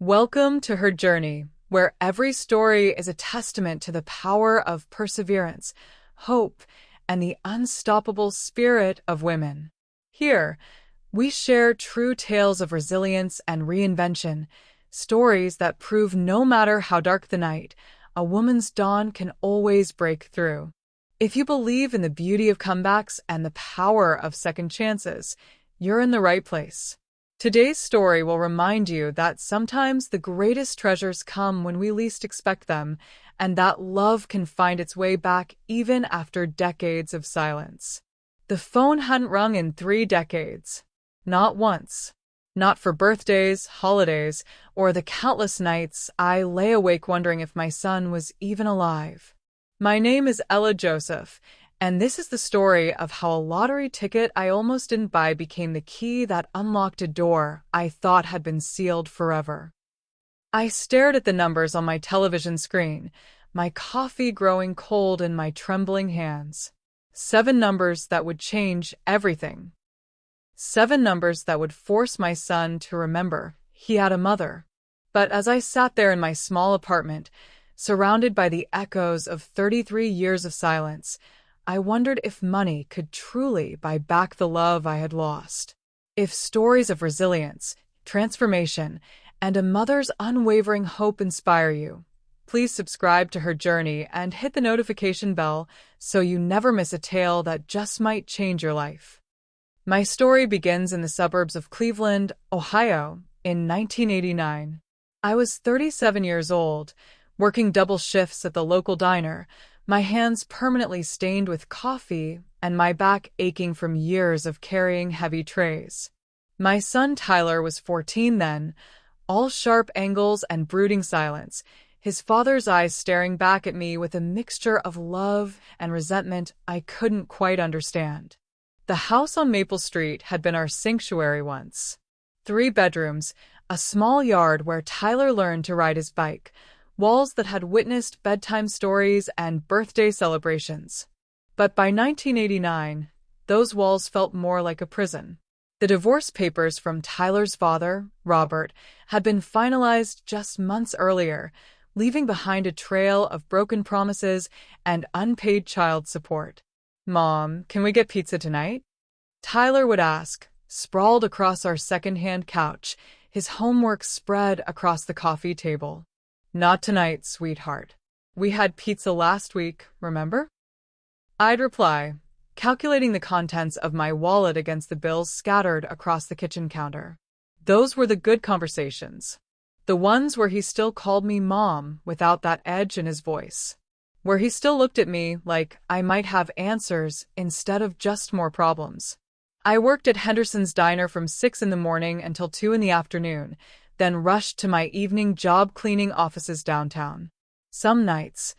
Welcome to her journey, where every story is a testament to the power of perseverance, hope, and the unstoppable spirit of women. Here, we share true tales of resilience and reinvention, stories that prove no matter how dark the night, a woman's dawn can always break through. If you believe in the beauty of comebacks and the power of second chances, you're in the right place. Today's story will remind you that sometimes the greatest treasures come when we least expect them, and that love can find its way back even after decades of silence. The phone hadn't rung in 3 decades. Not once. Not for birthdays, holidays, or the countless nights I lay awake wondering if my son was even alive. My name is Ella Joseph, and this is the story of how a lottery ticket I almost didn't buy became the key that unlocked a door I thought had been sealed forever. I stared at the numbers on my television screen, my coffee growing cold in my trembling hands. 7 numbers that would change everything. 7 numbers that would force my son to remember he had a mother. But as I sat there in my small apartment, surrounded by the echoes of 33 years of silence, I wondered if money could truly buy back the love I had lost. If stories of resilience, transformation, and a mother's unwavering hope inspire you, please subscribe to her journey and hit the notification bell so you never miss a tale that just might change your life. My story begins in the suburbs of Cleveland, Ohio, in 1989. I was 37 years old, working double shifts at the local diner, my hands permanently stained with coffee and my back aching from years of carrying heavy trays. My son Tyler was 14 then, all sharp angles and brooding silence, his father's eyes staring back at me with a mixture of love and resentment I couldn't quite understand. The house on Maple Street had been our sanctuary once. 3 bedrooms, a small yard where Tyler learned to ride his bike, walls that had witnessed bedtime stories and birthday celebrations. But by 1989, those walls felt more like a prison. The divorce papers from Tyler's father, Robert, had been finalized just months earlier, leaving behind a trail of broken promises and unpaid child support. "Mom, can we get pizza tonight?" Tyler would ask, sprawled across our second-hand couch, his homework spread across the coffee table. "Not tonight, sweetheart. We had pizza last week, remember?" I'd reply, calculating the contents of my wallet against the bills scattered across the kitchen counter. Those were the good conversations. The ones where he still called me Mom without that edge in his voice. Where he still looked at me like I might have answers instead of just more problems. I worked at Henderson's Diner from 6 in the morning until 2 in the afternoon, then rushed to my evening job cleaning offices downtown. Some nights,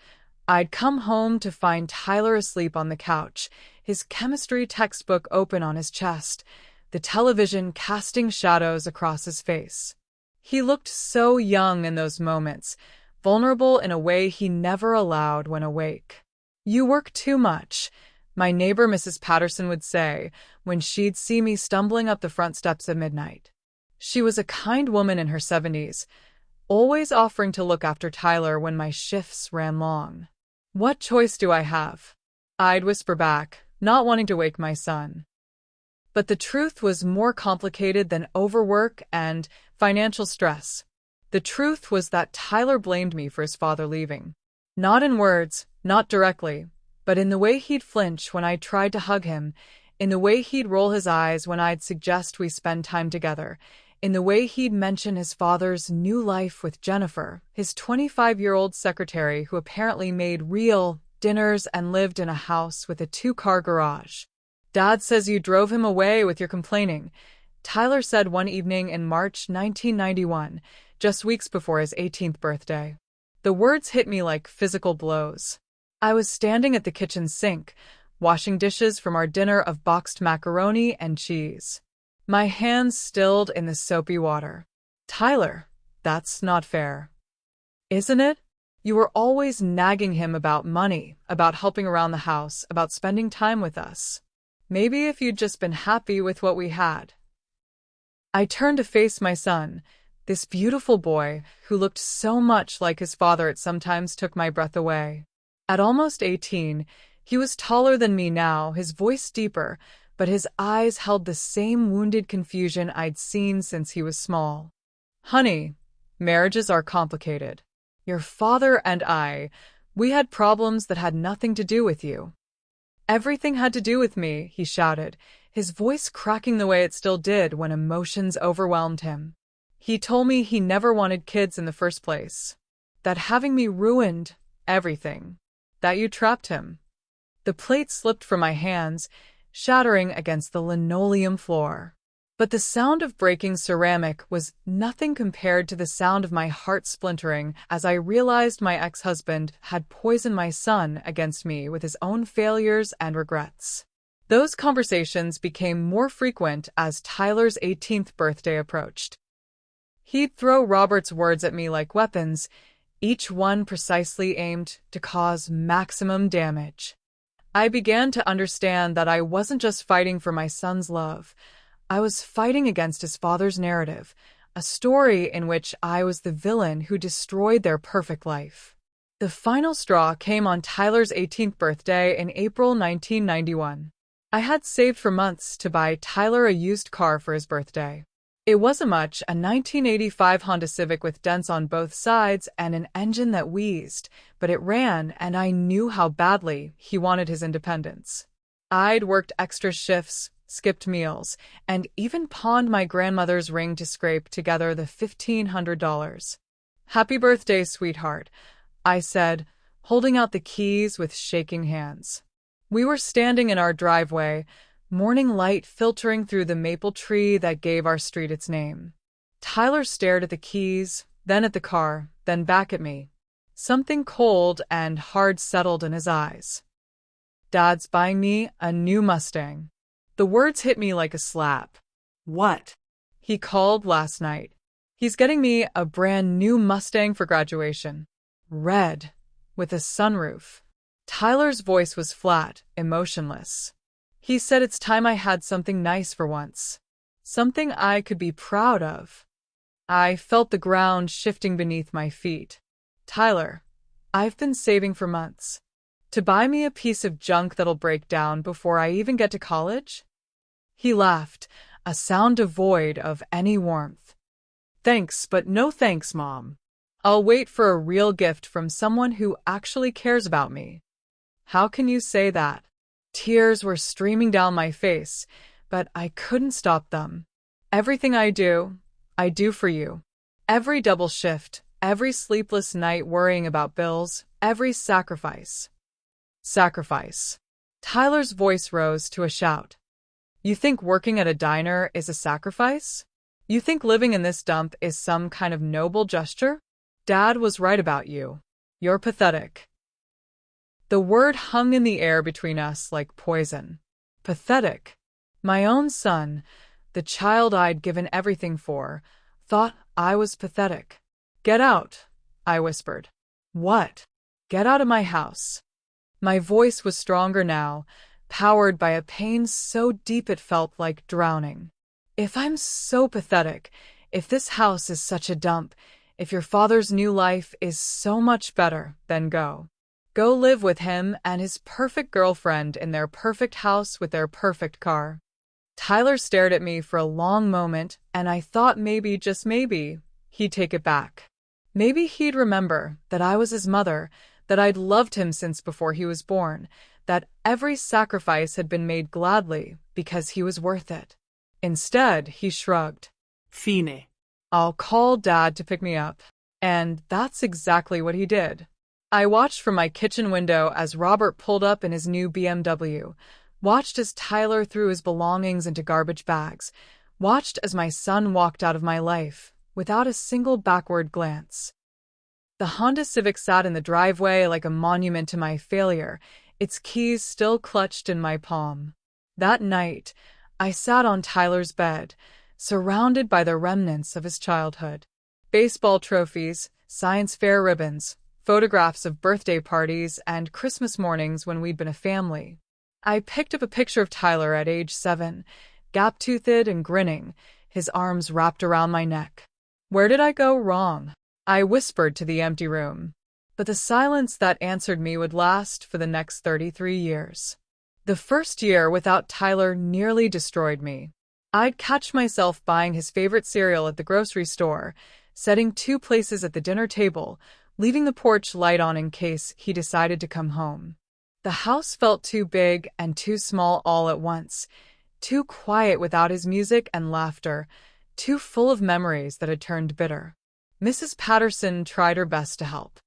I'd come home to find Tyler asleep on the couch, his chemistry textbook open on his chest, the television casting shadows across his face. He looked so young in those moments, vulnerable in a way he never allowed when awake. "You work too much," my neighbor Mrs. Patterson would say when she'd see me stumbling up the front steps at midnight. She was a kind woman in her 70s, always offering to look after Tyler when my shifts ran long. "What choice do I have?" I'd whisper back, not wanting to wake my son. But the truth was more complicated than overwork and financial stress. The truth was that Tyler blamed me for his father leaving. Not in words, not directly, but in the way he'd flinch when I tried to hug him, in the way he'd roll his eyes when I'd suggest we spend time together, in the way he'd mention his father's new life with Jennifer, his 25-year-old secretary who apparently made real dinners and lived in a house with a 2-car garage. "Dad says you drove him away with your complaining," Tyler said one evening in March 1991, just weeks before his 18th birthday. The words hit me like physical blows. I was standing at the kitchen sink, washing dishes from our dinner of boxed macaroni and cheese. My hands stilled in the soapy water. "Tyler, that's not fair. Isn't it? You were always nagging him about money, about helping around the house, about spending time with us. Maybe if you'd just been happy with what we had." I turned to face my son, This beautiful boy, who looked so much like his father it sometimes took my breath away. At almost 18, he was taller than me now, his voice deeper, but his eyes held the same wounded confusion I'd seen since he was small. Honey, marriages are complicated. Your father and we had problems that had nothing to do with you. Everything had to do with me, he shouted, his voice cracking the way it still did when emotions overwhelmed him. He told me he never wanted kids in the first place. That having me ruined everything. That you trapped him. The plate slipped from my hands, shattering against the linoleum floor. But the sound of breaking ceramic was nothing compared to the sound of my heart splintering as I realized my ex-husband had poisoned my son against me with his own failures and regrets. Those conversations became more frequent as Tyler's 18th birthday approached. He'd throw Robert's words at me like weapons, each one precisely aimed to cause maximum damage. I began to understand that I wasn't just fighting for my son's love. I was fighting against his father's narrative, a story in which I was the villain who destroyed their perfect life. The final straw came on Tyler's 18th birthday in April 1991. I had saved for months to buy Tyler a used car for his birthday. It wasn't much, a 1985 Honda Civic with dents on both sides and an engine that wheezed, but it ran, and I knew how badly he wanted his independence. I'd worked extra shifts, skipped meals, and even pawned my grandmother's ring to scrape together the $1,500. "Happy birthday, sweetheart," I said, holding out the keys with shaking hands. We were standing in our driveway, morning light filtering through the maple tree that gave our street its name. Tyler stared at the keys, then at the car, then back at me. Something cold and hard settled in his eyes. "Dad's buying me a new Mustang." The words hit me like a slap. What? "He called last night. He's getting me a brand new Mustang for graduation. Red, with a sunroof." Tyler's voice was flat, emotionless. He said it's time I had something nice for once. Something I could be proud of. I felt the ground shifting beneath my feet. "Tyler, I've been saving for months. To buy me a piece of junk that'll break down before I even get to college?" He laughed, a sound devoid of any warmth. "Thanks, but no thanks, Mom. I'll wait for a real gift from someone who actually cares about me." "How can you say that?" Tears were streaming down my face, but I couldn't stop them. "Everything I do for you. Every double shift, every sleepless night worrying about bills, every sacrifice." "Sacrifice." Tyler's voice rose to a shout. "You think working at a diner is a sacrifice? You think living in this dump is some kind of noble gesture? Dad was right about you. You're pathetic." The word hung in the air between us like poison. Pathetic. My own son, the child I'd given everything for, thought I was pathetic. "Get out," I whispered. "What?" "Get out of my house." My voice was stronger now, powered by a pain so deep it felt like drowning. "If I'm so pathetic, if this house is such a dump, if your father's new life is so much better, then go. Go live with him and his perfect girlfriend in their perfect house with their perfect car." Tyler stared at me for a long moment, and I thought maybe, just maybe, he'd take it back. Maybe he'd remember that I was his mother, that I'd loved him since before he was born, that every sacrifice had been made gladly because he was worth it. Instead, he shrugged. "Fine. "I'll call Dad to pick me up." And that's exactly what he did. I watched from my kitchen window as Robert pulled up in his new BMW, watched as Tyler threw his belongings into garbage bags, watched as my son walked out of my life, without a single backward glance. The Honda Civic sat in the driveway like a monument to my failure, its keys still clutched in my palm. That night, I sat on Tyler's bed, surrounded by the remnants of his childhood. Baseball trophies, science fair ribbons, photographs of birthday parties and Christmas mornings when we'd been a family. I picked up a picture of Tyler at age 7, gap-toothed and grinning, his arms wrapped around my neck. Where did I go wrong? I whispered to the empty room. But the silence that answered me would last for the next 33 years. The first year without Tyler nearly destroyed me. I'd catch myself buying his favorite cereal at the grocery store, setting 2 places at the dinner table, leaving the porch light on in case he decided to come home. The house felt too big and too small all at once, too quiet without his music and laughter, too full of memories that had turned bitter. Mrs. Patterson tried her best to help.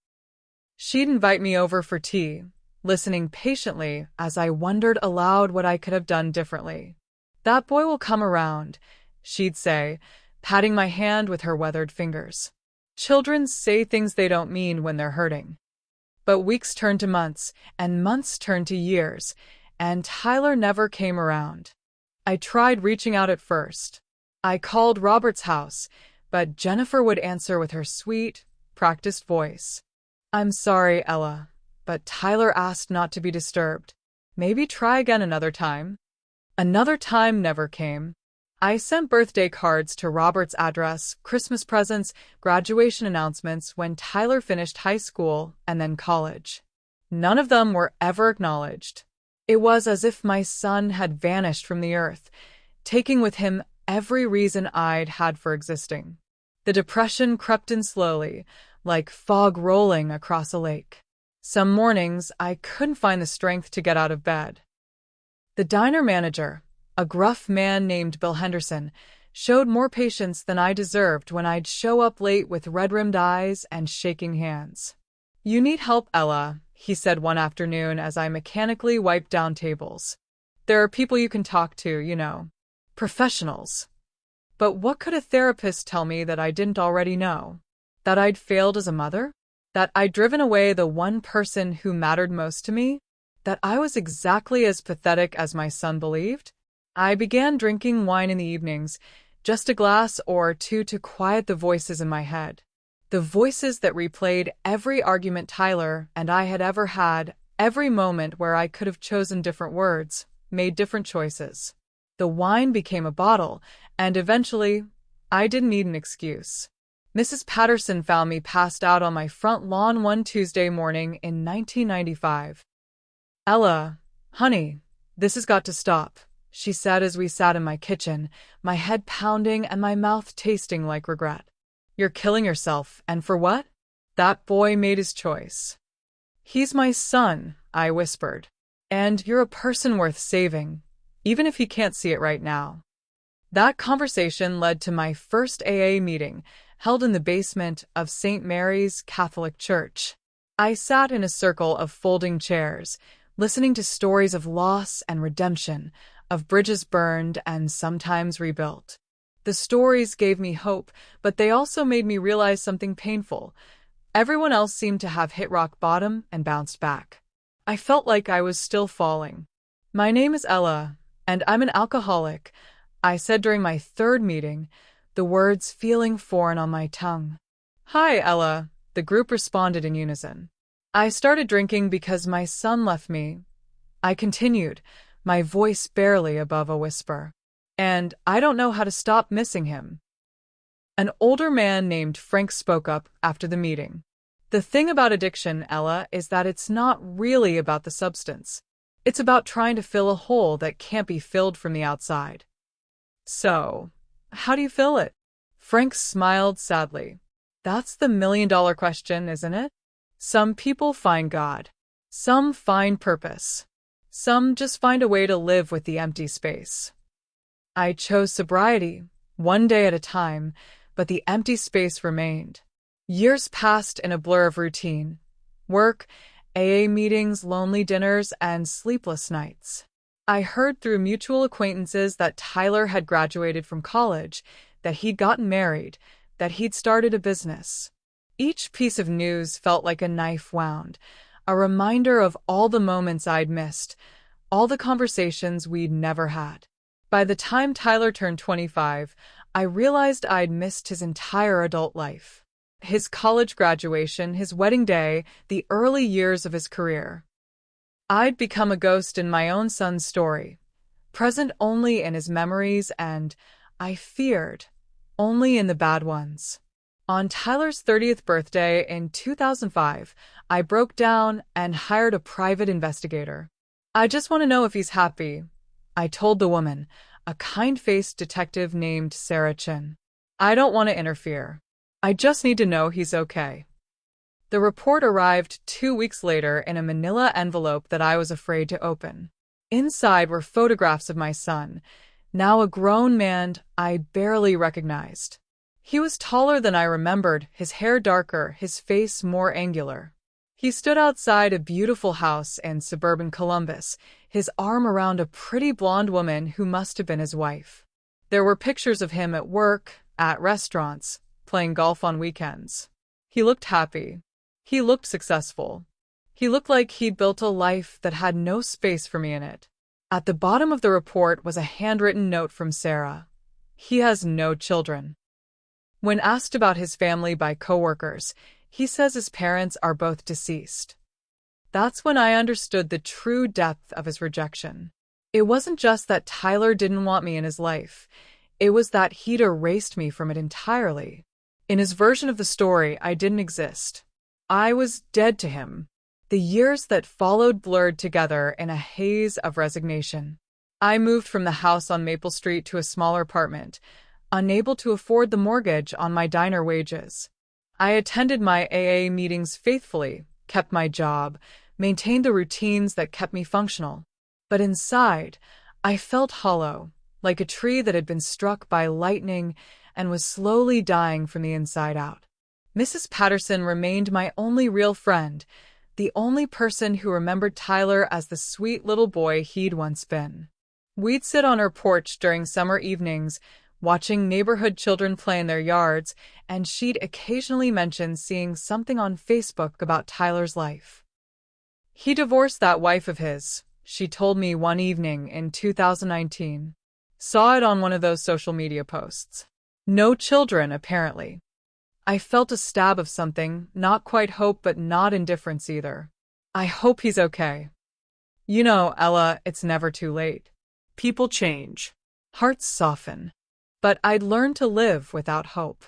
She'd invite me over for tea, listening patiently as I wondered aloud what I could have done differently. "That boy will come around," she'd say, patting my hand with her weathered fingers. Children say things they don't mean when they're hurting. But weeks turned to months, and months turned to years, and Tyler never came around. I tried reaching out at first. I called Robert's house, but Jennifer would answer with her sweet, practiced voice. "I'm sorry, Ella, but Tyler asked not to be disturbed. Maybe try again another time." Another time never came. I sent birthday cards to Robert's address, Christmas presents, graduation announcements when Tyler finished high school and then college. None of them were ever acknowledged. It was as if my son had vanished from the earth, taking with him every reason I'd had for existing. The depression crept in slowly, like fog rolling across a lake. Some mornings, I couldn't find the strength to get out of bed. The diner manager, a gruff man named Bill Henderson, showed more patience than I deserved when I'd show up late with red-rimmed eyes and shaking hands. "You need help, Ella," he said one afternoon as I mechanically wiped down tables. "There are people you can talk to, you know. Professionals." But what could a therapist tell me that I didn't already know? That I'd failed as a mother? That I'd driven away the one person who mattered most to me? That I was exactly as pathetic as my son believed? I began drinking wine in the evenings, just a glass or two to quiet the voices in my head. The voices that replayed every argument Tyler and I had ever had, every moment where I could have chosen different words, made different choices. The wine became a bottle, and eventually, I didn't need an excuse. Mrs. Patterson found me passed out on my front lawn one Tuesday morning in 1995. "Ella, honey, this has got to stop," she said as we sat in my kitchen, my head pounding and my mouth tasting like regret. "You're killing yourself, and for what?" "That boy made his choice." "He's my son," I whispered. "And you're a person worth saving, even if he can't see it right now." That conversation led to my first AA meeting, held in the basement of St. Mary's Catholic Church. I sat in a circle of folding chairs, listening to stories of loss and redemption, of bridges burned and sometimes rebuilt. The stories gave me hope, but they also made me realize something painful. Everyone else seemed to have hit rock bottom and bounced back. I felt like I was still falling. "My name is Ella, and I'm an alcoholic," I said during my third meeting, the words feeling foreign on my tongue. "Hi, Ella," the group responded in unison. "I started drinking because my son left me," I continued, my voice barely above a whisper. "And I don't know how to stop missing him." An older man named Frank spoke up after the meeting. "The thing about addiction, Ella, is that it's not really about the substance. It's about trying to fill a hole that can't be filled from the outside." "So, how do you fill it?" Frank smiled sadly. "That's the million-dollar question, isn't it? Some people find God. Some find purpose. Some just find a way to live with the empty space. I chose sobriety, one day at a time, but the empty space remained. Years passed in a blur of routine. Work, AA meetings, lonely dinners, and sleepless nights. I heard through mutual acquaintances that Tyler had graduated from college, that he'd gotten married, that he'd started a business. Each piece of news felt like a knife wound, a reminder of all the moments I'd missed, all the conversations we'd never had. By the time Tyler turned 25, I realized I'd missed his entire adult life. His college graduation, his wedding day, the early years of his career. I'd become a ghost in my own son's story, present only in his memories and, I feared, only in the bad ones. On Tyler's 30th birthday in 2005, I broke down and hired a private investigator. I just want to know if he's happy, I told the woman, a kind-faced detective named Sarah Chin. I don't want to interfere. I just need to know he's okay. The report arrived 2 weeks later in a manila envelope that I was afraid to open. Inside were photographs of my son, now a grown man I barely recognized. He was taller than I remembered, his hair darker, his face more angular. He stood outside a beautiful house in suburban Columbus, his arm around a pretty blonde woman who must have been his wife. There were pictures of him at work, at restaurants, playing golf on weekends. He looked happy. He looked successful. He looked like he'd built a life that had no space for me in it. At the bottom of the report was a handwritten note from Sarah. He has no children. When asked about his family by coworkers, he says his parents are both deceased. That's when I understood the true depth of his rejection. It wasn't just that Tyler didn't want me in his life. It was that he'd erased me from it entirely. In his version of the story, I didn't exist. I was dead to him. The years that followed blurred together in a haze of resignation. I moved from the house on Maple Street to a smaller apartment, unable to afford the mortgage on my diner wages. I attended my AA meetings faithfully, kept my job, maintained the routines that kept me functional. But inside, I felt hollow, like a tree that had been struck by lightning and was slowly dying from the inside out. Mrs. Patterson remained my only real friend, the only person who remembered Tyler as the sweet little boy he'd once been. We'd sit on her porch during summer evenings, watching neighborhood children play in their yards, and she'd occasionally mention seeing something on Facebook about Tyler's life. He divorced that wife of his, she told me one evening in 2019. Saw it on one of those social media posts. No children, apparently. I felt a stab of something, not quite hope but not indifference either. I hope he's okay. You know, Ella, it's never too late. People change. Hearts soften. But I'd learned to live without hope.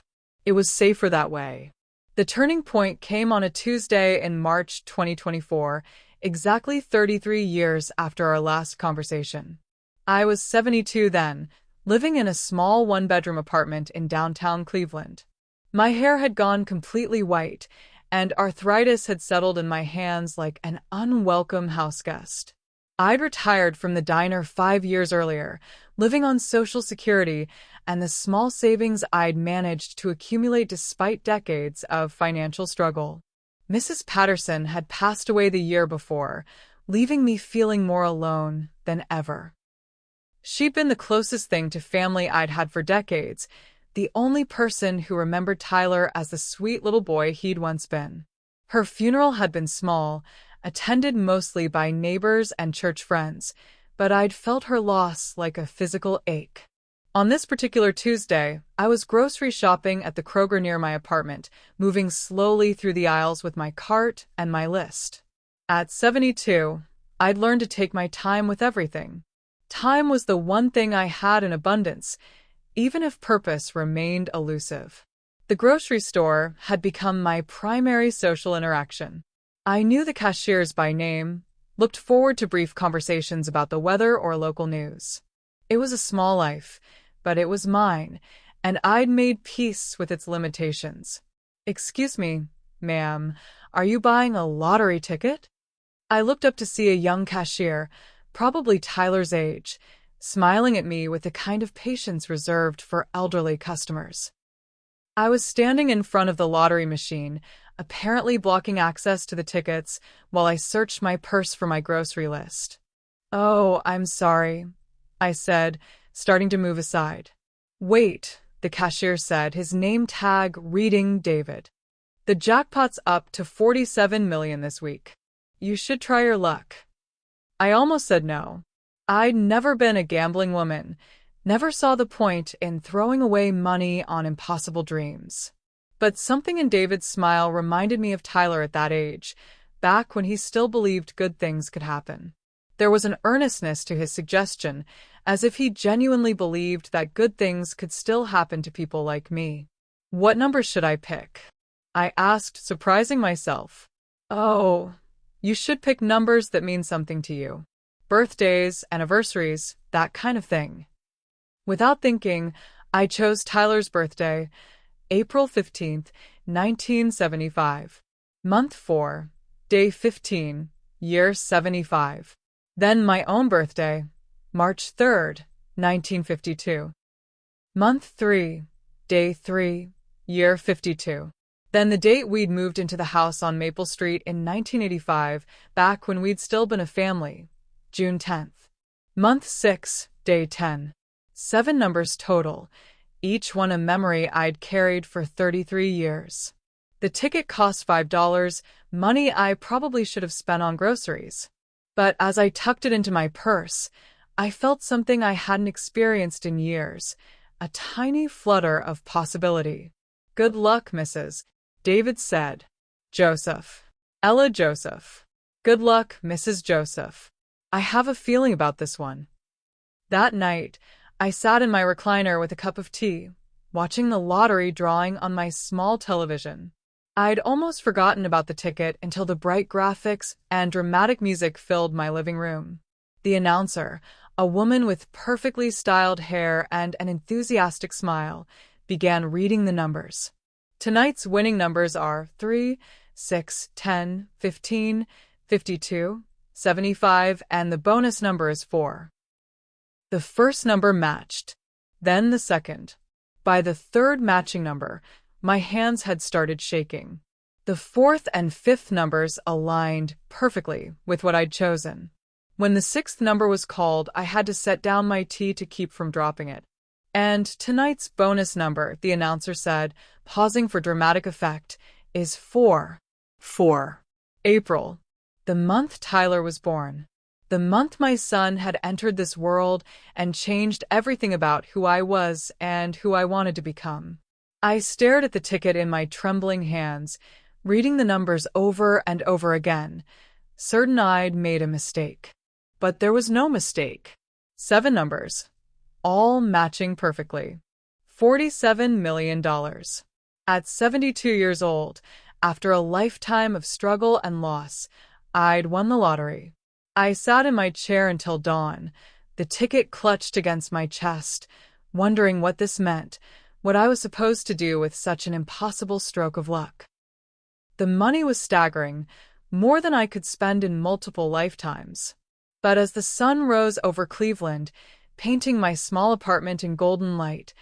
It was safer that way. The turning point came on a Tuesday in March 2024, exactly 33 years after our last conversation. I was 72 then, living in a small one-bedroom apartment in downtown Cleveland. My hair had gone completely white, and arthritis had settled in my hands like an unwelcome houseguest. I'd retired from the diner 5 years earlier, living on Social Security and the small savings I'd managed to accumulate despite decades of financial struggle. Mrs. Patterson had passed away the year before, leaving me feeling more alone than ever. She'd been the closest thing to family I'd had for decades, the only person who remembered Tyler as the sweet little boy he'd once been. Her funeral had been small, attended mostly by neighbors and church friends, but I'd felt her loss like a physical ache. On this particular Tuesday, I was grocery shopping at the Kroger near my apartment, moving slowly through the aisles with my cart and my list. At 72, I'd learned to take my time with everything. Time was the one thing I had in abundance, even if purpose remained elusive. The grocery store had become my primary social interaction. I knew the cashiers by name, looked forward to brief conversations about the weather or local news. It was a small life, but it was mine, and I'd made peace with its limitations. "Excuse me, ma'am, are you buying a lottery ticket?" I looked up to see a young cashier, probably Tyler's age, smiling at me with the kind of patience reserved for elderly customers. I was standing in front of the lottery machine, apparently blocking access to the tickets while I searched my purse for my grocery list. "Oh, I'm sorry," I said, starting to move aside. "Wait," the cashier said, his name tag reading David. "The jackpot's up to 47 million this week. You should try your luck." I almost said no. I'd never been a gambling woman, never saw the point in throwing away money on impossible dreams. But something in David's smile reminded me of Tyler at that age, back when he still believed good things could happen. There was an earnestness to his suggestion, as if he genuinely believed that good things could still happen to people like me. What number should I pick? I asked, surprising myself. Oh, you should pick numbers that mean something to you. Birthdays, anniversaries, that kind of thing. Without thinking, I chose Tyler's birthday, April 15th, 1975. Month 4, day 15, year 75. Then my own birthday, March 3rd, 1952. Month 3, day 3, year 52. Then the date we'd moved into the house on Maple Street in 1985, back when we'd still been a family, June 10th. Month 6, day 10. 7 numbers total, each one a memory I'd carried for 33 years. The ticket cost $5, money I probably should have spent on groceries. But as I tucked it into my purse, I felt something I hadn't experienced in years, a tiny flutter of possibility. Good luck, Mrs. David said. Joseph. Ella Joseph. Good luck, Mrs. Joseph. I have a feeling about this one. That night, I sat in my recliner with a cup of tea, watching the lottery drawing on my small television. I'd almost forgotten about the ticket until the bright graphics and dramatic music filled my living room. The announcer, a woman with perfectly styled hair and an enthusiastic smile, began reading the numbers. Tonight's winning numbers are 3, 6, 10, 15, 52, 75, and the bonus number is 4. The first number matched, then the second. By the third matching number, my hands had started shaking. The fourth and fifth numbers aligned perfectly with what I'd chosen. When the sixth number was called, I had to set down my tea to keep from dropping it. And tonight's bonus number, the announcer said, pausing for dramatic effect, is 4. 4. April. The month Tyler was born. The month my son had entered this world and changed everything about who I was and who I wanted to become. I stared at the ticket in my trembling hands, reading the numbers over and over again, certain I'd made a mistake. But there was no mistake. 7 numbers, all matching perfectly. $47 million. At 72 years old, after a lifetime of struggle and loss, I'd won the lottery. I sat in my chair until dawn, the ticket clutched against my chest, wondering what this meant, what I was supposed to do with such an impossible stroke of luck. The money was staggering, more than I could spend in multiple lifetimes. But as the sun rose over Cleveland, painting my small apartment in golden light,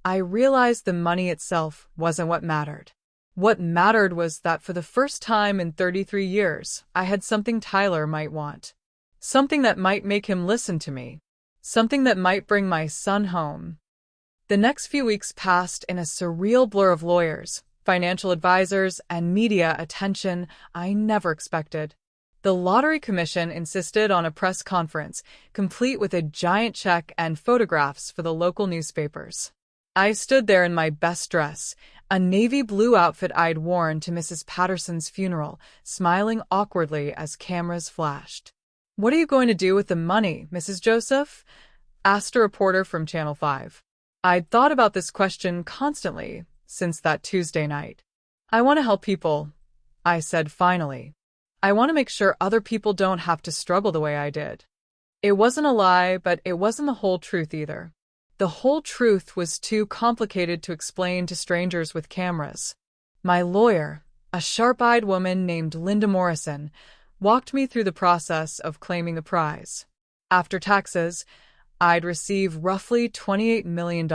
I realized the money itself wasn't what mattered. What mattered was that for the first time in 33 years, I had something Tyler might want. Something that might make him listen to me. Something that might bring my son home. The next few weeks passed in a surreal blur of lawyers, financial advisors, and media attention I never expected. The Lottery Commission insisted on a press conference, complete with a giant check and photographs for the local newspapers. I stood there in my best dress, a navy blue outfit I'd worn to Mrs. Patterson's funeral, smiling awkwardly as cameras flashed. "What are you going to do with the money, Mrs. Joseph?" asked a reporter from Channel 5. I'd thought about this question constantly since that Tuesday night. "I want to help people," I said finally. "I want to make sure other people don't have to struggle the way I did." It wasn't a lie, but it wasn't the whole truth either. The whole truth was too complicated to explain to strangers with cameras. My lawyer, a sharp-eyed woman named Linda Morrison, walked me through the process of claiming the prize. After taxes, I'd receive roughly $28 million.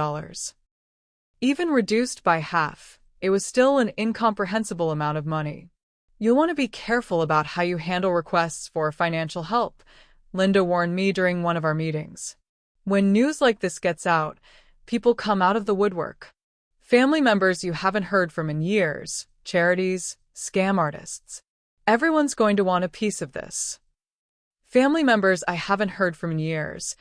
Even reduced by half, it was still an incomprehensible amount of money. "You'll want to be careful about how you handle requests for financial help," Linda warned me during one of our meetings. "When news like this gets out, people come out of the woodwork. Family members you haven't heard from in years, charities, scam artists. Everyone's going to want a piece of this." "Family members I haven't heard from in years,"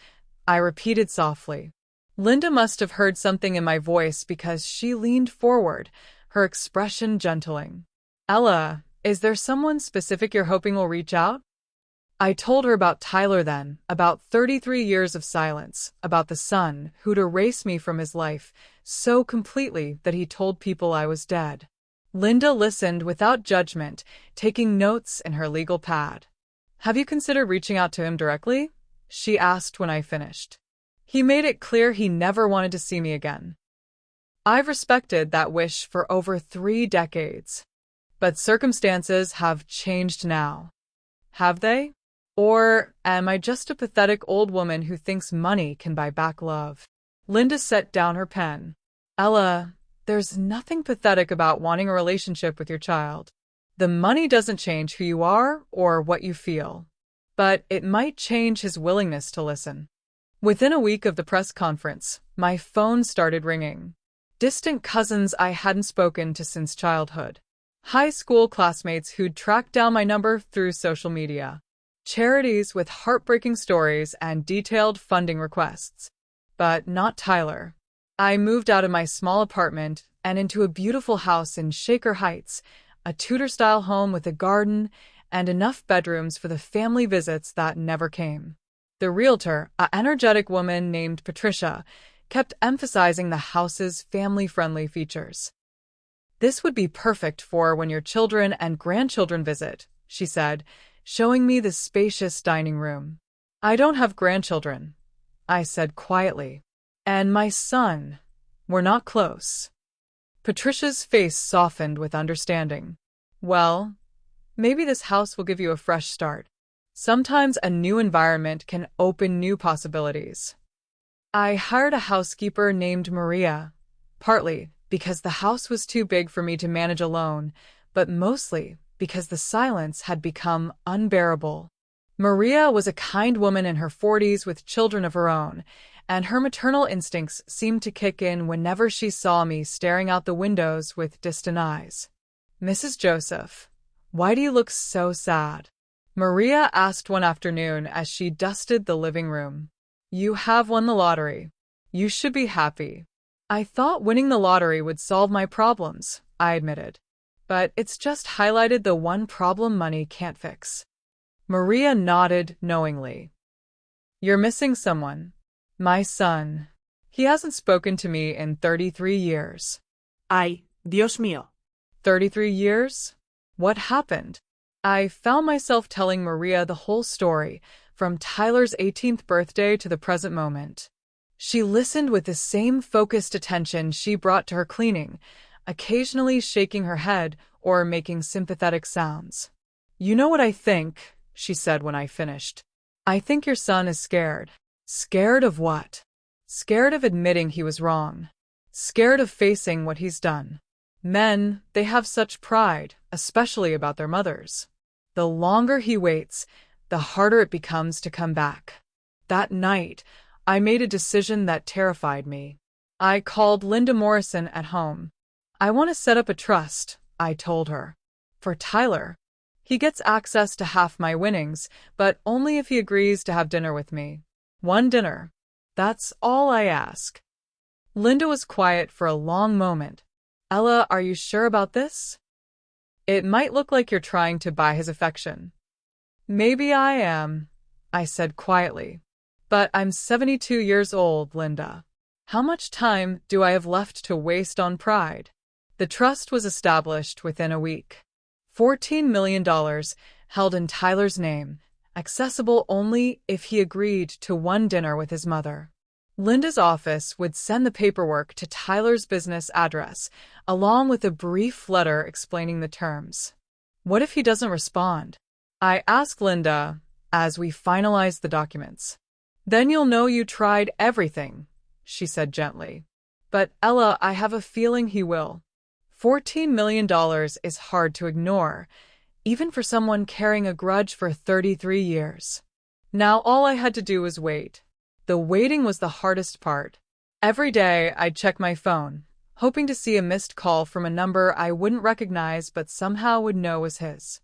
I repeated softly. Linda must have heard something in my voice because she leaned forward, her expression gentling. "Ella, is there someone specific you're hoping will reach out?" I told her about Tyler then, about 33 years of silence, about the son who'd erase me from his life, so completely that he told people I was dead. Linda listened without judgment, taking notes in her legal pad. "Have you considered reaching out to him directly?" she asked when I finished. "He made it clear he never wanted to see me again." I've respected that wish for over 3 decades. But circumstances have changed now. Have they? Or am I just a pathetic old woman who thinks money can buy back love? Linda set down her pen. "Ella, there's nothing pathetic about wanting a relationship with your child. The money doesn't change who you are or what you feel. But it might change his willingness to listen." Within a week of the press conference, my phone started ringing. Distant cousins I hadn't spoken to since childhood. High school classmates who'd tracked down my number through social media. Charities with heartbreaking stories and detailed funding requests. But not Tyler. I moved out of my small apartment and into a beautiful house in Shaker Heights, a Tudor-style home with a garden and enough bedrooms for the family visits that never came. The realtor, an energetic woman named Patricia, kept emphasizing the house's family-friendly features. "This would be perfect for when your children and grandchildren visit," she said, showing me the spacious dining room. "I don't have grandchildren," I said quietly. "And my son. We're not close." Patricia's face softened with understanding. "Well, maybe this house will give you a fresh start. Sometimes a new environment can open new possibilities." I hired a housekeeper named Maria, partly because the house was too big for me to manage alone, but mostly because the silence had become unbearable. Maria was a kind woman in her 40s with children of her own, and her maternal instincts seemed to kick in whenever she saw me staring out the windows with distant eyes. "Mrs. Joseph, why do you look so sad?" Maria asked one afternoon as she dusted the living room. "You have won the lottery. You should be happy." "I thought winning the lottery would solve my problems," I admitted. "But it's just highlighted the one problem money can't fix." Maria nodded knowingly. "You're missing someone. My son. He hasn't spoken to me in 33 years. Ay, Dios mío. 33 years? What happened? I found myself telling Maria the whole story, from Tyler's 18th birthday to the present moment. She listened with the same focused attention she brought to her cleaning, occasionally shaking her head or making sympathetic sounds. "You know what I think," she said when I finished. "I think your son is scared." Scared of what? Scared of admitting he was wrong. Scared of facing what he's done. Men, they have such pride, especially about their mothers. The longer he waits, the harder it becomes to come back. That night, I made a decision that terrified me. I called Linda Morrison at home. "I want to set up a trust," I told her. "For Tyler. He gets access to half my winnings, but only if he agrees to have dinner with me. One dinner. That's all I ask." Linda was quiet for a long moment. "Ella, are you sure about this? It might look like you're trying to buy his affection." "Maybe I am," I said quietly. "But I'm 72 years old, Linda. How much time do I have left to waste on pride?" The trust was established within a week. $14 million held in Tyler's name, accessible only if he agreed to one dinner with his mother. Linda's office would send the paperwork to Tyler's business address, along with a brief letter explaining the terms. "What if he doesn't respond?" I asked Linda as we finalized the documents. "Then you'll know you tried everything," she said gently. "But Ella, I have a feeling he will." $14 million is hard to ignore, even for someone carrying a grudge for 33 years. Now all I had to do was wait. The waiting was the hardest part. Every day I'd check my phone, hoping to see a missed call from a number I wouldn't recognize but somehow would know was his.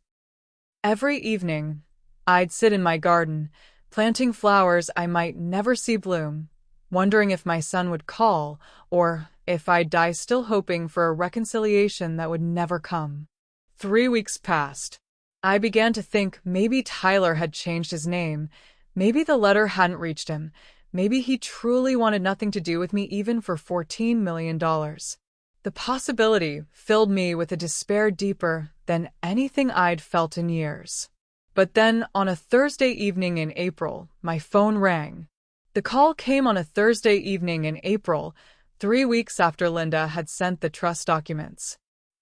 Every evening, I'd sit in my garden, planting flowers I might never see bloom, wondering if my son would call, or if I'd die still hoping for a reconciliation that would never come. 3 weeks passed. I began to think maybe Tyler had changed his name, maybe the letter hadn't reached him, Maybe he truly wanted nothing to do with me even for $14 million. The possibility filled me with a despair deeper than anything I'd felt in years. But then, on a Thursday evening in April, my phone rang. The call came on a Thursday evening in April, 3 weeks after Linda had sent the trust documents.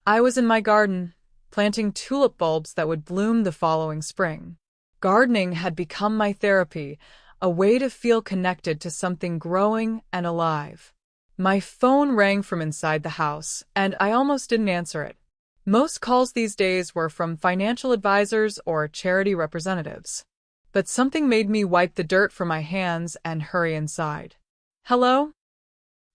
I was in my garden, planting tulip bulbs that would bloom the following spring. Gardening had become my therapy, a way to feel connected to something growing and alive. My phone rang from inside the house, and I almost didn't answer it. Most calls these days were from financial advisors or charity representatives. But something made me wipe the dirt from my hands and hurry inside. "Hello?"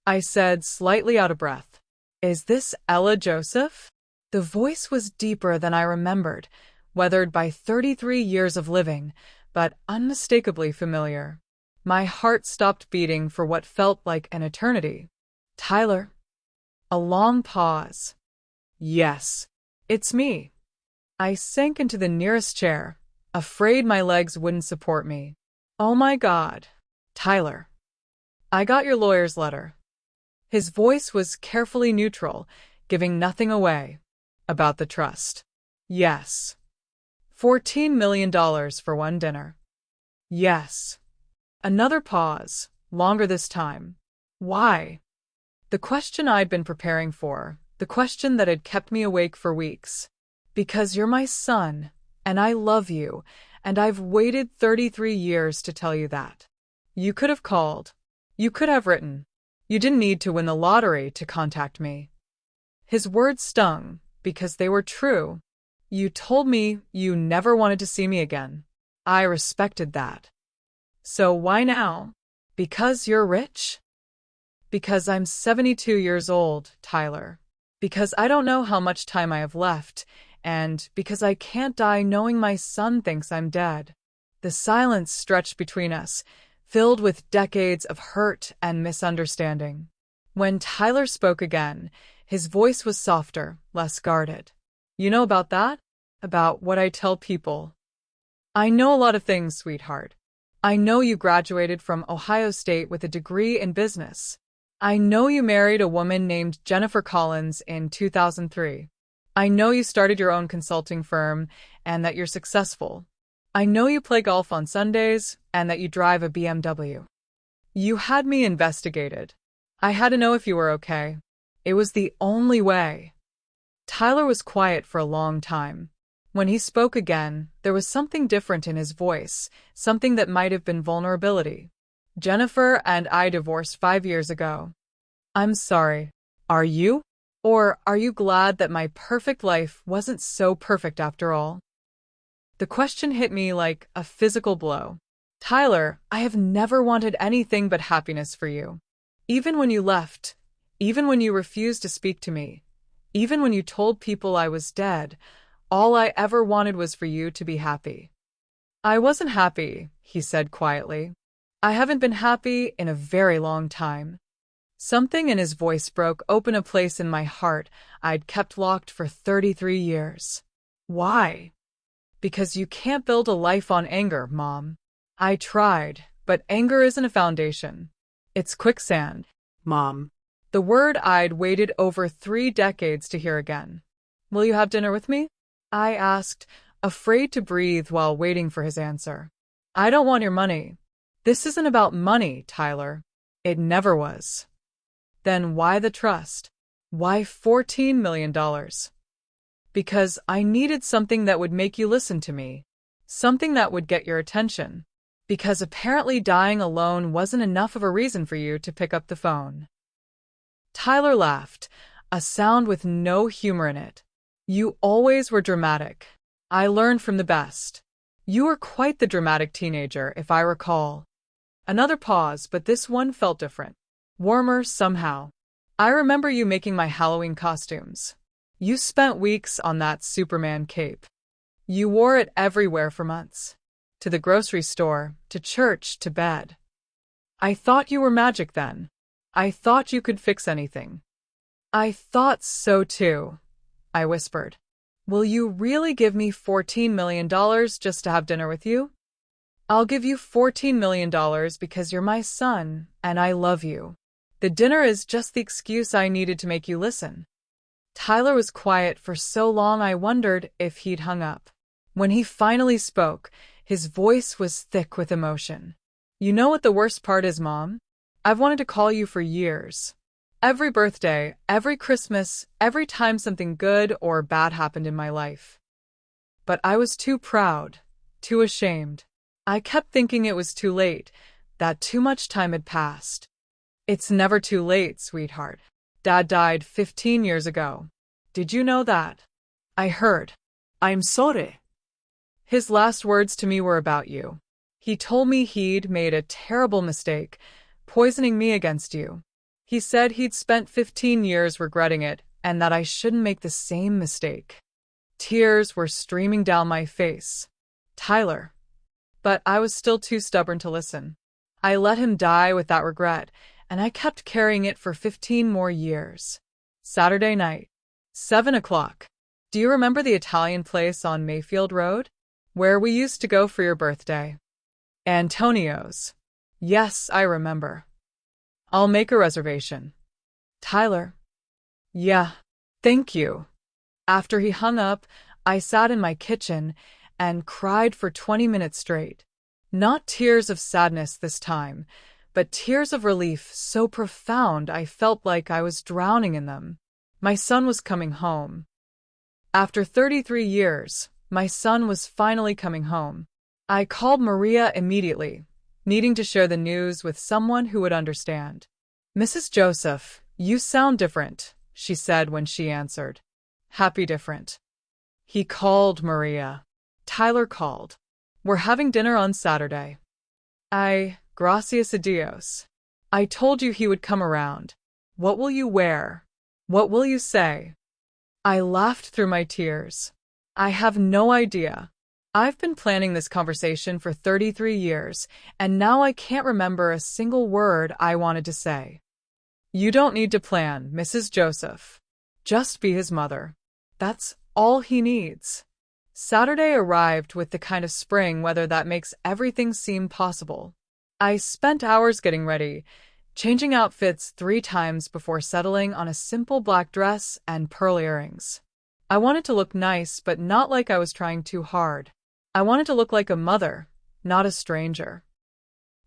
I said, slightly out of breath. "Is this Ella Joseph?" The voice was deeper than I remembered, weathered by 33 years of living, but unmistakably familiar. My heart stopped beating for what felt like an eternity. "Tyler?" A long pause. "Yes, it's me." I sank into the nearest chair, afraid my legs wouldn't support me. "Oh my God, Tyler. I got your lawyer's letter." His voice was carefully neutral, giving nothing away. "About the trust." "Yes." $14 million for one dinner." "Yes." Another pause, longer this time. "Why?" The question I'd been preparing for, the question that had kept me awake for weeks. "Because you're my son, and I love you, and I've waited 33 years to tell you that. You could have called. You could have written. You didn't need to win the lottery to contact me." His words stung, because they were true. "You told me you never wanted to see me again. I respected that. So why now? Because you're rich?" "Because I'm 72 years old, Tyler. Because I don't know how much time I have left, and because I can't die knowing my son thinks I'm dead." The silence stretched between us, filled with decades of hurt and misunderstanding. When Tyler spoke again, his voice was softer, less guarded. "You know about that? About what I tell people?" "I know a lot of things, sweetheart. I know you graduated from Ohio State with a degree in business. I know you married a woman named Jennifer Collins in 2003. I know you started your own consulting firm and that you're successful. I know you play golf on Sundays and that you drive a BMW. You had me investigated. I had to know if you were okay. It was the only way." Tyler was quiet for a long time. When he spoke again, there was something different in his voice, something that might have been vulnerability. "Jennifer and I divorced 5 years ago. I'm sorry. Are you? Or are you glad that my perfect life wasn't so perfect after all?" The question hit me like a physical blow. "Tyler, I have never wanted anything but happiness for you. Even when you left, even when you refused to speak to me, even when you told people I was dead, all I ever wanted was for you to be happy." "I wasn't happy," he said quietly. "I haven't been happy in a very long time." Something in his voice broke open a place in my heart I'd kept locked for 33 years. "Why?" "Because you can't build a life on anger, Mom. I tried, but anger isn't a foundation. It's quicksand." Mom. The word I'd waited over 3 decades to hear again. "Will you have dinner with me?" I asked, afraid to breathe while waiting for his answer. "I don't want your money." "This isn't about money, Tyler. It never was." "Then why the trust? Why $14 million? "Because I needed something that would make you listen to me. Something that would get your attention. Because apparently dying alone wasn't enough of a reason for you to pick up the phone." Tyler laughed, a sound with no humor in it. "You always were dramatic. I learned from the best. You were quite the dramatic teenager, if I recall." Another pause, but this one felt different. Warmer somehow. "I remember you making my Halloween costumes. You spent weeks on that Superman cape. You wore it everywhere for months. To the grocery store, to church, to bed. I thought you were magic then. I thought you could fix anything." "I thought so too," I whispered. "Will you really give me $14 million just to have dinner with you?" I'll give you $14 million because you're my son, and I love you. The dinner is just the excuse I needed to make you listen." Tyler was quiet for so long I wondered if he'd hung up. When he finally spoke, his voice was thick with emotion. "You know what the worst part is, Mom? I've wanted to call you for years. Every birthday, every Christmas, every time something good or bad happened in my life. But I was too proud, too ashamed. I kept thinking it was too late, that too much time had passed." "It's never too late, sweetheart. Dad died 15 years ago. Did you know that?" "I heard." I'm sorry. "His last words to me were about you. He told me he'd made a terrible mistake, poisoning me against you. He said he'd spent 15 years regretting it and that I shouldn't make the same mistake." Tears were streaming down my face. "Tyler." But I was still too stubborn to listen. I let him die with that regret, and I kept carrying it for 15 more years. Saturday night, 7 o'clock. "Do you remember the Italian place on Mayfield Road, where we used to go for your birthday?" "Antonio's." "Yes, I remember. I'll make a reservation." "Tyler." "Yeah, thank you." After he hung up, I sat in my kitchen and cried for 20 minutes straight. Not tears of sadness this time, but tears of relief so profound I felt like I was drowning in them. My son was coming home. After 33 years, my son was finally coming home. I called Maria immediately, needing to share the news with someone who would understand. "Mrs. Joseph, you sound different," she said when she answered. "Happy different." He called Maria. Tyler called. "We're having dinner on Saturday." Gracias a Dios. "I told you he would come around. What will you wear? What will you say?" I laughed through my tears. "I have no idea. I've been planning this conversation for 33 years, and now I can't remember a single word I wanted to say." "You don't need to plan, Mrs. Joseph. Just be his mother. That's all he needs." Saturday arrived with the kind of spring weather that makes everything seem possible. I spent hours getting ready, changing outfits 3 times before settling on a simple black dress and pearl earrings. I wanted to look nice, but not like I was trying too hard. I wanted to look like a mother, not a stranger.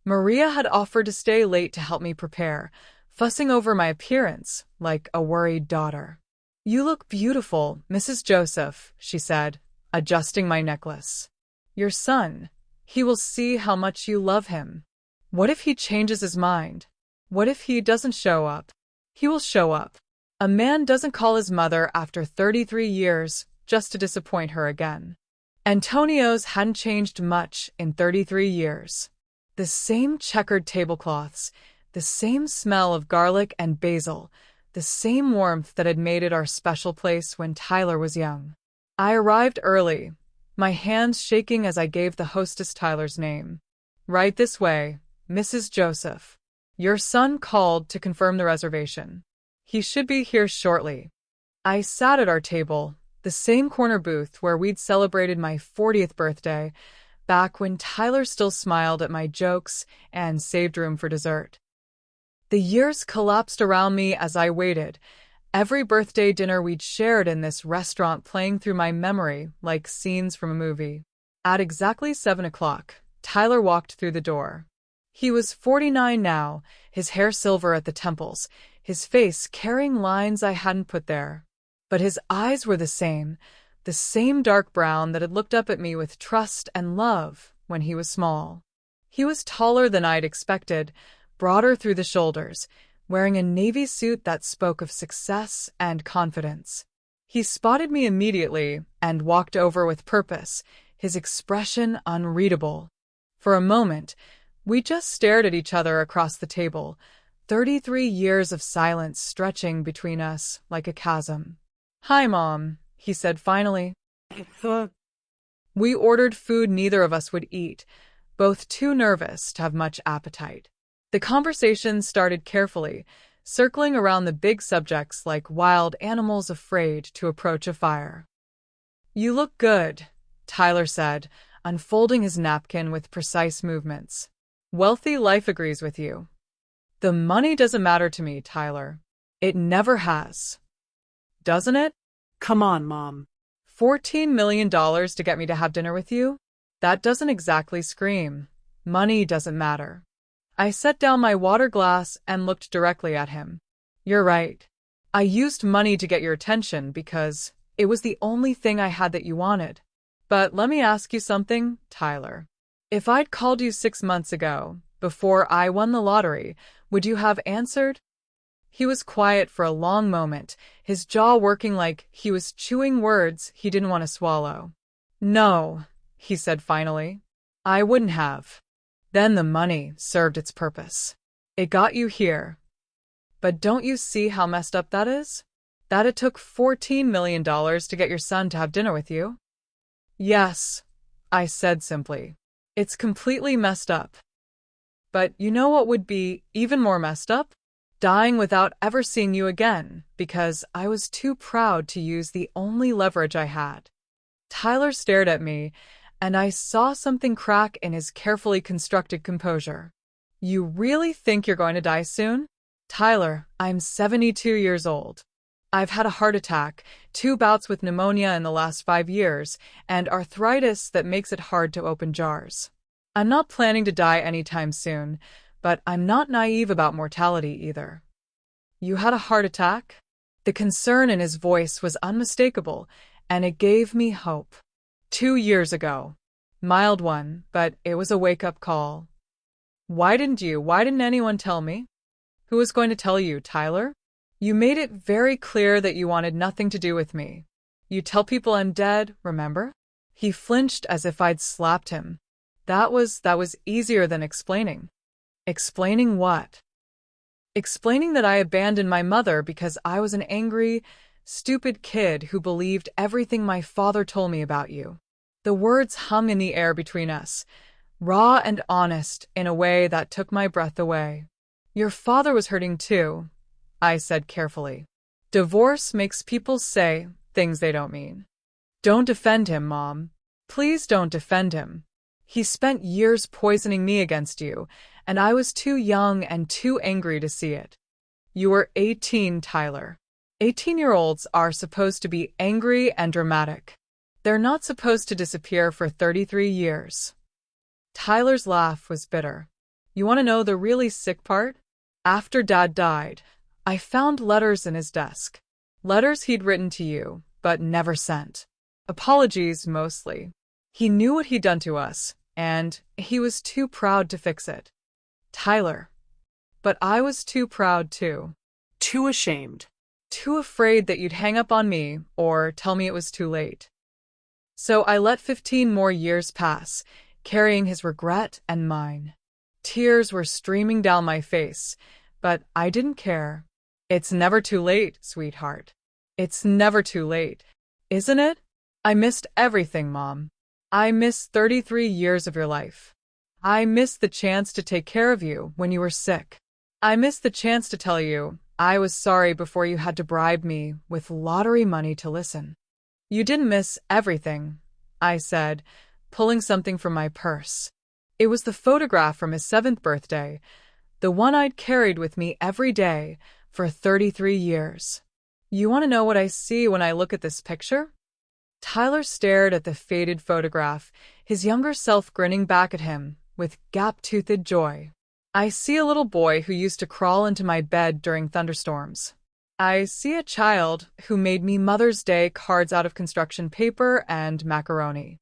Maria had offered to stay late to help me prepare, fussing over my appearance like a worried daughter. "You look beautiful, Mrs. Joseph," she said, adjusting my necklace. "Your son, he will see how much you love him. What if he changes his mind? What if he doesn't show up?" "He will show up. A man doesn't call his mother after 33 years just to disappoint her again." Antonio's hadn't changed much in 33 years. The same checkered tablecloths, the same smell of garlic and basil, the same warmth that had made it our special place when Tyler was young. I arrived early, my hands shaking as I gave the hostess Tyler's name. "Right this way, Mrs. Joseph. Your son called to confirm the reservation. He should be here shortly." I sat at our table, the same corner booth where we'd celebrated my 40th birthday, back when Tyler still smiled at my jokes and saved room for dessert. The years collapsed around me as I waited, every birthday dinner we'd shared in this restaurant playing through my memory like scenes from a movie. At exactly 7 o'clock, Tyler walked through the door. He was 49 now, his hair silver at the temples, his face carrying lines I hadn't put there. But his eyes were the same dark brown that had looked up at me with trust and love when he was small. He was taller than I'd expected, broader through the shoulders, wearing a navy suit that spoke of success and confidence. He spotted me immediately and walked over with purpose, his expression unreadable. For a moment, we just stared at each other across the table, 33 years of silence stretching between us like a chasm. "Hi, Mom," he said finally. We ordered food neither of us would eat, both too nervous to have much appetite. The conversation started carefully, circling around the big subjects like wild animals afraid to approach a fire. "You look good," Tyler said, unfolding his napkin with precise movements. Wealthy life agrees with you. The money doesn't matter to me, Tyler. It never has. Doesn't it? Come on, Mom. $14 million to get me to have dinner with you? That doesn't exactly scream. Money doesn't matter. I set down my water glass and looked directly at him. You're right. I used money to get your attention because it was the only thing I had that you wanted. But let me ask you something, Tyler. If I'd called you 6 months ago, before I won the lottery, would you have answered? He was quiet for a long moment, his jaw working like he was chewing words he didn't want to swallow. No, he said finally. I wouldn't have. Then the money served its purpose. It got you here. But don't you see how messed up that is? That it took $14 million to get your son to have dinner with you? Yes, I said simply. It's completely messed up. But you know what would be even more messed up? Dying without ever seeing you again, because I was too proud to use the only leverage I had. Tyler stared at me, and I saw something crack in his carefully constructed composure. You really think you're going to die soon? Tyler, I'm 72 years old. I've had a heart attack, 2 bouts with pneumonia in the last 5 years, and arthritis that makes it hard to open jars. I'm not planning to die anytime soon, but I'm not naive about mortality either. You had a heart attack? The concern in his voice was unmistakable, and it gave me hope. 2 years ago. Mild one, but it was a wake-up call. Why didn't anyone tell me? Who was going to tell you, Tyler? You made it very clear that you wanted nothing to do with me. You tell people I'm dead, remember? He flinched as if I'd slapped him. That was easier than explaining. Explaining what? Explaining that I abandoned my mother because I was an angry, stupid kid who believed everything my father told me about you. The words hung in the air between us, raw and honest in a way that took my breath away. Your father was hurting too, I said carefully. Divorce makes people say things they don't mean. Don't defend him, Mom. Please don't defend him. He spent years poisoning me against you, and I was too young and too angry to see it. You were 18, Tyler. 18-year-olds are supposed to be angry and dramatic. They're not supposed to disappear for 33 years. Tyler's laugh was bitter. You want to know the really sick part? After Dad died, I found letters in his desk. Letters he'd written to you, but never sent. Apologies, mostly. He knew what he'd done to us, and he was too proud to fix it. Tyler. But I was too proud too. Too ashamed. Too afraid that you'd hang up on me or tell me it was too late. So I let 15 more years pass, carrying his regret and mine. Tears were streaming down my face, but I didn't care. It's never too late, sweetheart. It's never too late, isn't it? I missed everything, Mom. I missed 33 years of your life. I missed the chance to take care of you when you were sick. I missed the chance to tell you I was sorry before you had to bribe me with lottery money to listen. You didn't miss everything, I said, pulling something from my purse. It was the photograph from his 7th birthday, the one I'd carried with me every day for 33 years. You want to know what I see when I look at this picture? Tyler stared at the faded photograph, his younger self grinning back at him with gap-toothed joy. I see a little boy who used to crawl into my bed during thunderstorms. I see a child who made me Mother's Day cards out of construction paper and macaroni.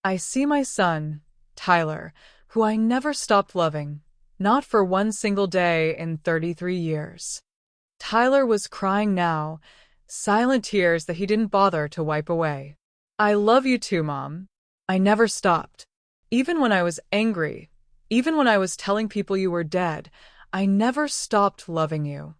I see my son, Tyler, who I never stopped loving, not for one single day in 33 years. Tyler was crying now, silent tears that he didn't bother to wipe away. I love you too, Mom. I never stopped. Even when I was angry, even when I was telling people you were dead, I never stopped loving you.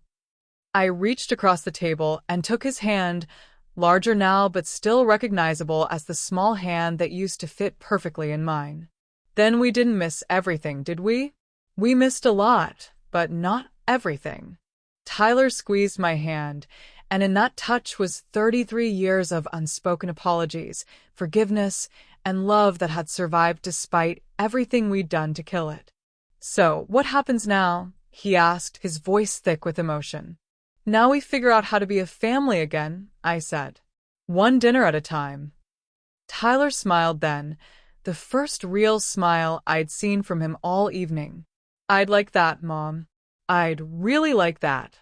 I reached across the table and took his hand, larger now but still recognizable as the small hand that used to fit perfectly in mine. Then we didn't miss everything, did we? We missed a lot, but not everything. Tyler squeezed my hand, And in that touch was 33 years of unspoken apologies, forgiveness, and love that had survived despite everything we'd done to kill it. "So, what happens now?" he asked, his voice thick with emotion. "Now we figure out how to be a family again," I said. "One dinner at a time." Tyler smiled then, the first real smile I'd seen from him all evening. "I'd like that, Mom. I'd really like that."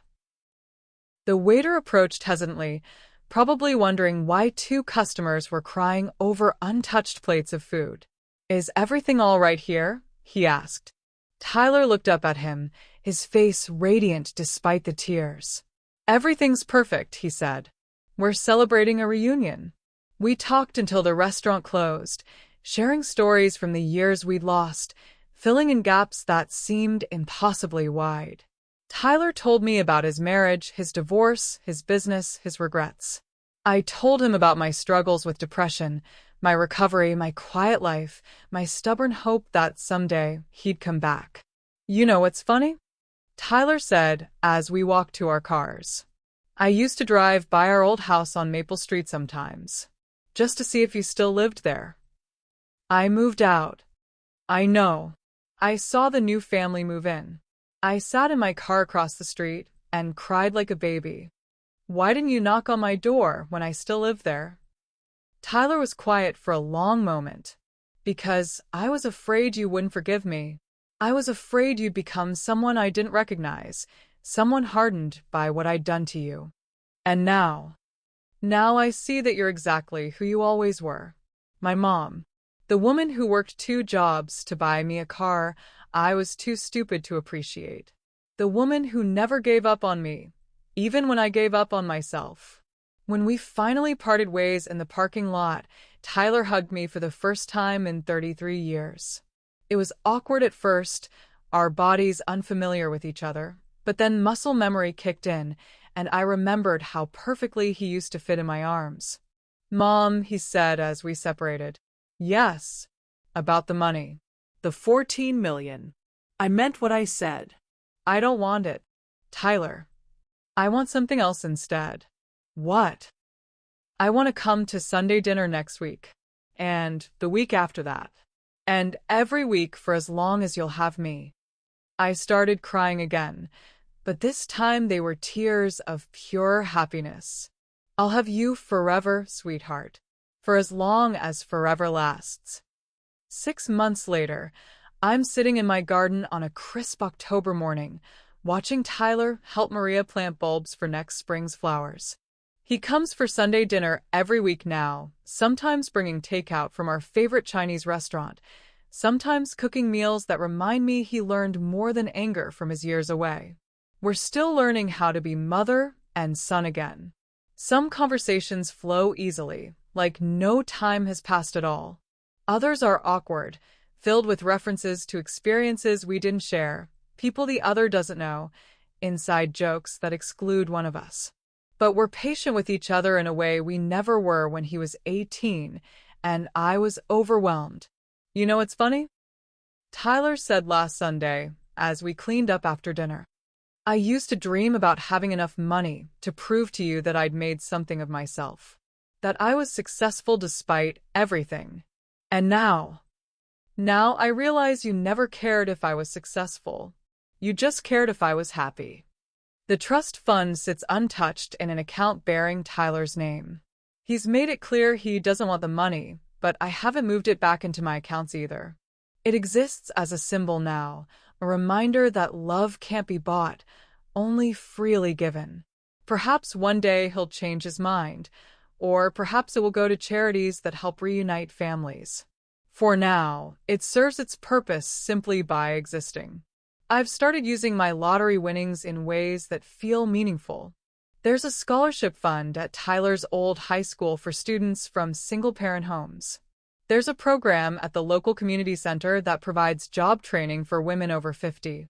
The waiter approached hesitantly, probably wondering why two customers were crying over untouched plates of food. "Is everything all right here?" he asked. Tyler looked up at him, his face radiant despite the tears. "Everything's perfect," he said. "We're celebrating a reunion." We talked until the restaurant closed, sharing stories from the years we'd lost, filling in gaps that seemed impossibly wide. Tyler told me about his marriage, his divorce, his business, his regrets. I told him about my struggles with depression, my recovery, my quiet life, my stubborn hope that someday he'd come back. "You know what's funny?" Tyler said as we walked to our cars. "I used to drive by our old house on Maple Street sometimes, just to see if you still lived there. I moved out. I know. I saw the new family move in. I sat in my car across the street and cried like a baby. Why didn't you knock on my door when I still lived there?" Tyler was quiet for a long moment. "Because I was afraid you wouldn't forgive me. I was afraid you'd become someone I didn't recognize, someone hardened by what I'd done to you. And now I see that you're exactly who you always were. My mom. The woman who worked 2 jobs to buy me a car I was too stupid to appreciate. The woman who never gave up on me, even when I gave up on myself." When we finally parted ways in the parking lot, Tyler hugged me for the first time in 33 years. It was awkward at first, our bodies unfamiliar with each other, but then muscle memory kicked in, and I remembered how perfectly he used to fit in my arms. "Mom," he said as we separated. "Yes, about the money." The 14 million. I meant what I said. "I don't want it, Tyler. I want something else instead." "What?" "I want to come to Sunday dinner next week, and the week after that, and every week for as long as you'll have me." I started crying again, but this time they were tears of pure happiness. "I'll have you forever, sweetheart, for as long as forever lasts." 6 months later, I'm sitting in my garden on a crisp October morning, watching Tyler help Maria plant bulbs for next spring's flowers. He comes for Sunday dinner every week now, sometimes bringing takeout from our favorite Chinese restaurant, sometimes cooking meals that remind me he learned more than anger from his years away. We're still learning how to be mother and son again. Some conversations flow easily, like no time has passed at all. Others are awkward, filled with references to experiences we didn't share, people the other doesn't know, inside jokes that exclude one of us. But we're patient with each other in a way we never were when he was 18, and I was overwhelmed. "You know what's funny?" Tyler said last Sunday, as we cleaned up after dinner. "I used to dream about having enough money to prove to you that I'd made something of myself, that I was successful despite everything. And now I realize you never cared if I was successful. You just cared if I was happy." The trust fund sits untouched in an account bearing Tyler's name. He's made it clear he doesn't want the money, but I haven't moved it back into my accounts either. It exists as a symbol now, a reminder that love can't be bought, only freely given. Perhaps one day he'll change his mind, or perhaps it will go to charities that help reunite families. For now, it serves its purpose simply by existing. I've started using my lottery winnings in ways that feel meaningful. There's a scholarship fund at Tyler's old high school for students from single-parent homes. There's a program at the local community center that provides job training for women over 50.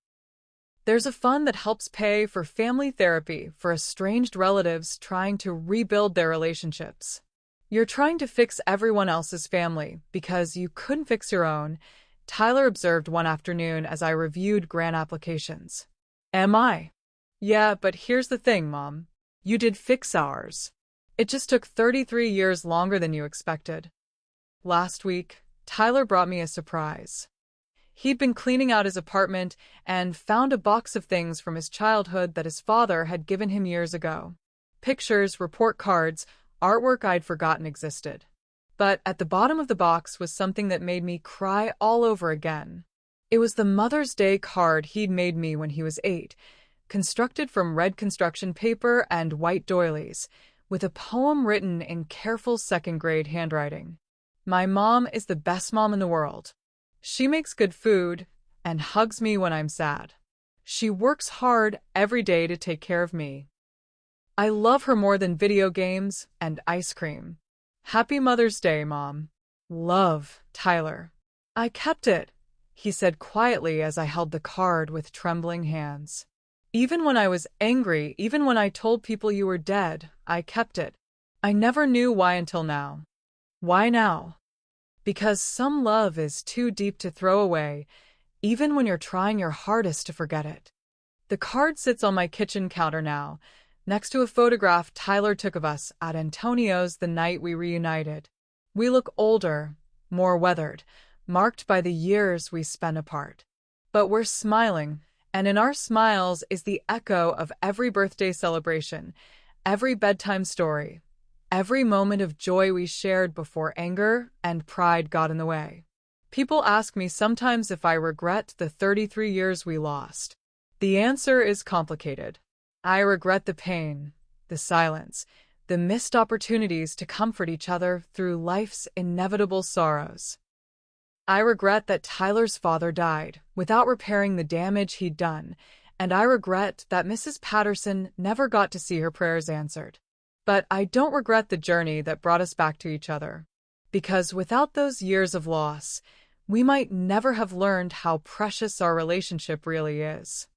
There's a fund that helps pay for family therapy for estranged relatives trying to rebuild their relationships. You're trying to fix everyone else's family because you couldn't fix your own, Tyler observed one afternoon as I reviewed grant applications. Am I? Yeah, but here's the thing, Mom. You did fix ours. It just took 33 years longer than you expected. Last week, Tyler brought me a surprise. He'd been cleaning out his apartment and found a box of things from his childhood that his father had given him years ago. Pictures, report cards, artwork I'd forgotten existed. But at the bottom of the box was something that made me cry all over again. It was the Mother's Day card he'd made me when he was 8, constructed from red construction paper and white doilies, with a poem written in careful second-grade handwriting. My mom is the best mom in the world. She makes good food and hugs me when I'm sad. She works hard every day to take care of me. I love her more than video games and ice cream. Happy Mother's Day, Mom. Love, Tyler. I kept it, he said quietly as I held the card with trembling hands. Even when I was angry, even when I told people you were dead, I kept it. I never knew why until now. Why now? Because some love is too deep to throw away, even when you're trying your hardest to forget it. The card sits on my kitchen counter now, next to a photograph Tyler took of us at Antonio's the night we reunited. We look older, more weathered, marked by the years we spent apart. But we're smiling, and in our smiles is the echo of every birthday celebration, every bedtime story, every moment of joy we shared before anger and pride got in the way. People ask me sometimes if I regret the 33 years we lost. The answer is complicated. I regret the pain, the silence, the missed opportunities to comfort each other through life's inevitable sorrows. I regret that Tyler's father died without repairing the damage he'd done, and I regret that Mrs. Patterson never got to see her prayers answered. But I don't regret the journey that brought us back to each other, because without those years of loss, we might never have learned how precious our relationship really is.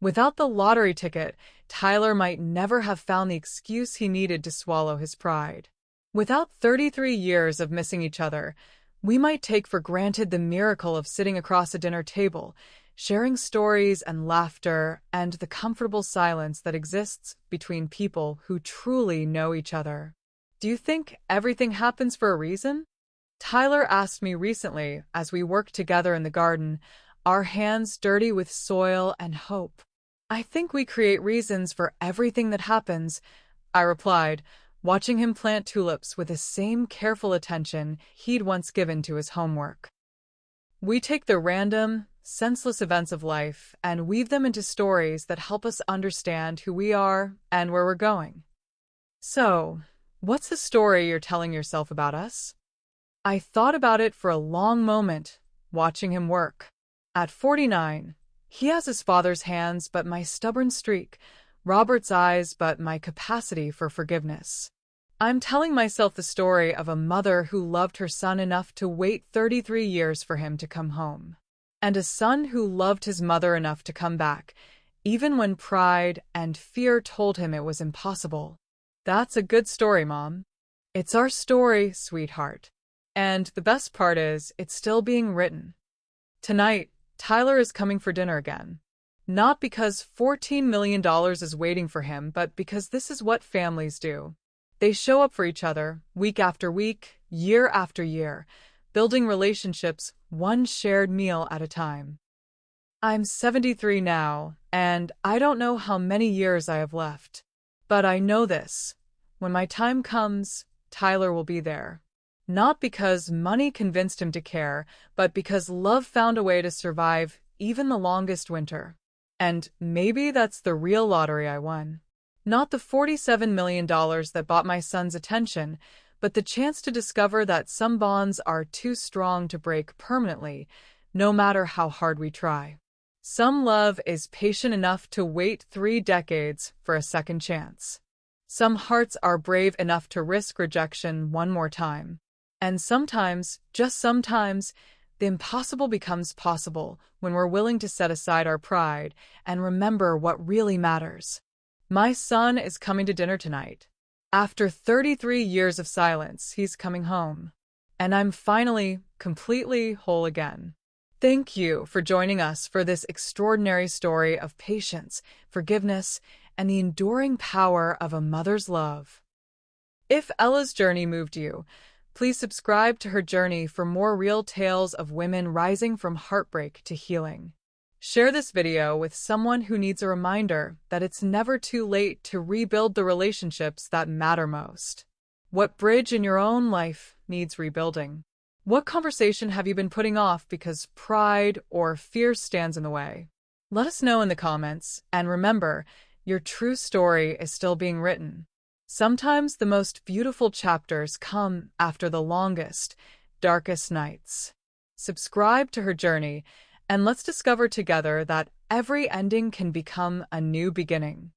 Without the lottery ticket, Tyler might never have found the excuse he needed to swallow his pride. Without 33 years of missing each other, we might take for granted the miracle of sitting across a dinner table, sharing stories and laughter, and the comfortable silence that exists between people who truly know each other. Do you think everything happens for a reason? Tyler asked me recently as we worked together in the garden, our hands dirty with soil and hope. I think we create reasons for everything that happens, I replied, watching him plant tulips with the same careful attention he'd once given to his homework. We take the random, senseless events of life and weave them into stories that help us understand who we are and where we're going. So, what's the story you're telling yourself about us? I thought about it for a long moment, watching him work. At 49, he has his father's hands but my stubborn streak, Robert's eyes but my capacity for forgiveness. I'm telling myself the story of a mother who loved her son enough to wait 33 years for him to come home, and a son who loved his mother enough to come back, even when pride and fear told him it was impossible. That's a good story, Mom. It's our story, sweetheart. And the best part is, it's still being written. Tonight, Tyler is coming for dinner again. Not because $14 million is waiting for him, but because this is what families do. They show up for each other, week after week, year after year, building relationships one shared meal at a time. I'm 73 now, and I don't know how many years I have left. But I know this. When my time comes, Tyler will be there. Not because money convinced him to care, but because love found a way to survive even the longest winter. And maybe that's the real lottery I won. Not the $47 million that bought my son's attention, but the chance to discover that some bonds are too strong to break permanently, no matter how hard we try. Some love is patient enough to wait 3 decades for a second chance. Some hearts are brave enough to risk rejection one more time. And sometimes, just sometimes, the impossible becomes possible when we're willing to set aside our pride and remember what really matters. My son is coming to dinner tonight. After 33 years of silence, he's coming home. And I'm finally, completely whole again. Thank you for joining us for this extraordinary story of patience, forgiveness, and the enduring power of a mother's love. If Ella's journey moved you, please subscribe to her journey for more real tales of women rising from heartbreak to healing. Share this video with someone who needs a reminder that it's never too late to rebuild the relationships that matter most. What bridge in your own life needs rebuilding? What conversation have you been putting off because pride or fear stands in the way? Let us know in the comments, and remember, your true story is still being written. Sometimes the most beautiful chapters come after the longest, darkest nights. Subscribe to her journey, and let's discover together that every ending can become a new beginning.